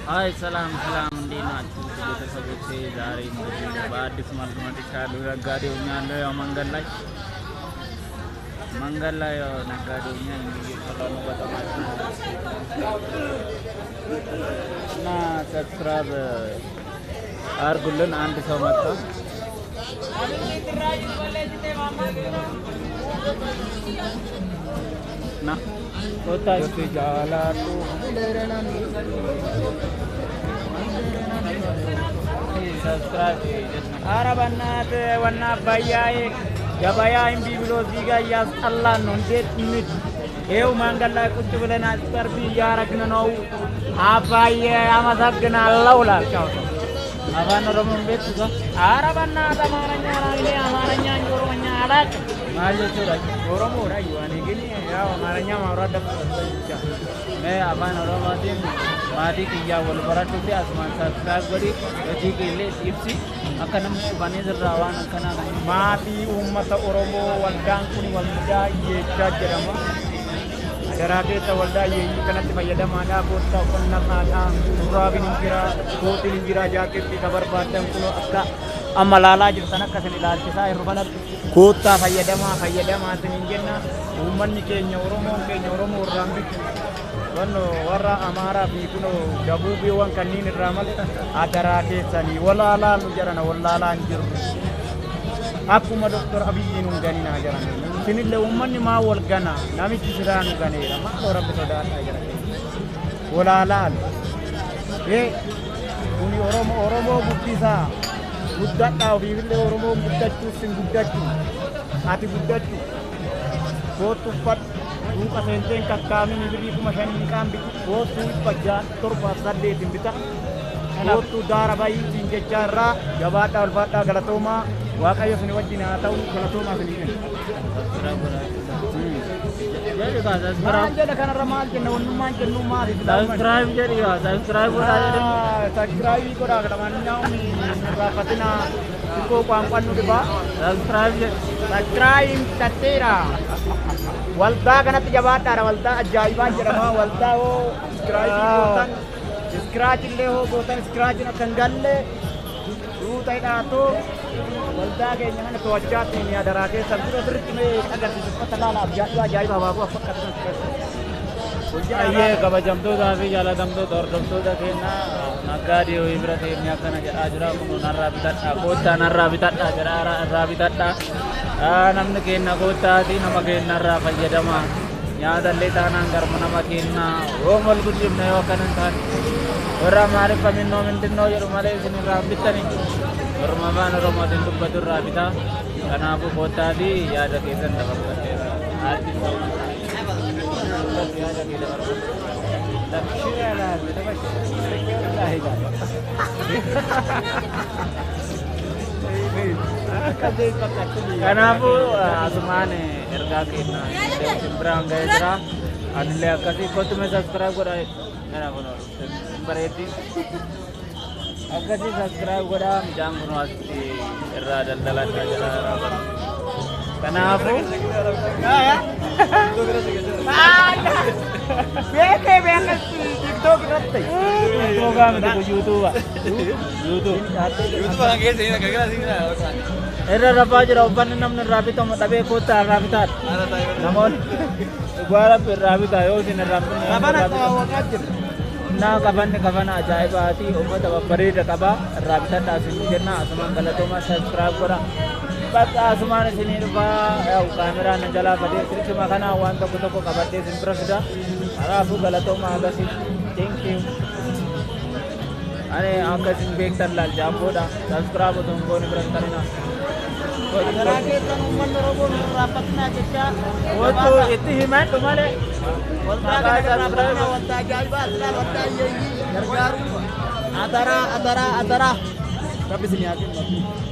Hai salam salam dina kita sebut dari Badis Malmati Kadu Gadunya lo Manggala yo nagadunya ini kalau kata nah subscribe Argulun and so much nah kota itu jalan tuh subscribe Arabanat warna bayai jabaya imbi bilo diga yas Allah nondet mit eu mangala kutu belena tarbi yarakna no abaye amasagna Allah ula avan romon betuga Arabanat amaranya ini amaranya joromanya alat maje turai oromo rayu ani gini ya amaranya maurada me avan romatin mati kiya wal baratu di asman subscribe gadi jadi kile tipsi akan bani rawan kana mati ummat oromo waldang kuni walda ye jajarama adarage ta walda ye kanat mayada mana botta kunna kana surabin kira kotin kira jake ti kabar batam kuno akka amalala jirtana kasani lal kisa irbanat kota fayyadama tiningenna ummanni kenya oromo rambi wano warra amara fi kuno jabubi wan kanini ramal adara kesani wala la nujarana wala la njirru akuma doktor abiyin ganina jarana tinille ummanni ma wal gana nami tisiranu ganera ma rabbi toda ajara wala la uni oromo buddisa buddata wille oromo buddatu sing buddatu ati buddatu fotu pat Buka senteng kami ni beri kumasan kami fotu pajan turba sadde timbita fotu dara bayi tingge cara jabata albata galatoma wakayo sini wajina atau galatoma sini jadi ka subscribe jadi kana ramal ke non man ke no mari subscribe jadi ka subscribe subscribe ko da kada mannya ni rapatina ko pampan nu ba subscribe tatera walda kanat jabata walda ajaiba jarama walda ho scratch le ho botan scratch na kangalle rutai dato walda ke nyan to ajat ni adara ke sabro drit me agar disepatala ajaiba babu fakat ये कब जमतो दावी जाला दमतो दौर दमतो दकेना नगादी हो इब्रते न्याकना आजरा को नर्रा बिता कोता नर्रा बिता आजरा नर्रा बिता namne kenna koota di namage narra fayyadama nyaadalle tanan garma namakenna omol gudimne wakanan tan ora mare paminno mintinno yeru male sini rabitani orma bana romadin dubadur rabita kana abu koota di yaada kesan dapat arti karena aku asmane erga kena sembrang gaisra adle akasi ko tume subscribe kora mera kono berarti akasi subscribe kora jang kono asti erra dalan jara raban karena aku ya beke TikTok ratte program itu YouTube lagi sini kira-kira sini era rapaja rapan namne rabita matabe kota rabitat namun gua rabita yo sini rabita na kaban ajaib ati umma taba parida kaba rabita ta sini na asman galato ma subscribe kora bat asman sini ba kamera na jala bade sini makana wan to ko kabade sin prasida ara abu galato ma agasi thank you अरे आपका सिंबेक तरलाल जाम्बोडा सब्सक्राइब तुमको निब्रत करना कराके तनुमन रोबो रापतना क्या वो तो इतनी हिम्मत तुम्हारे बोलता है सब्सक्राइब होता है जाइबा अल्लाह होता है ये सरकार अदरा कभी से नहीं आती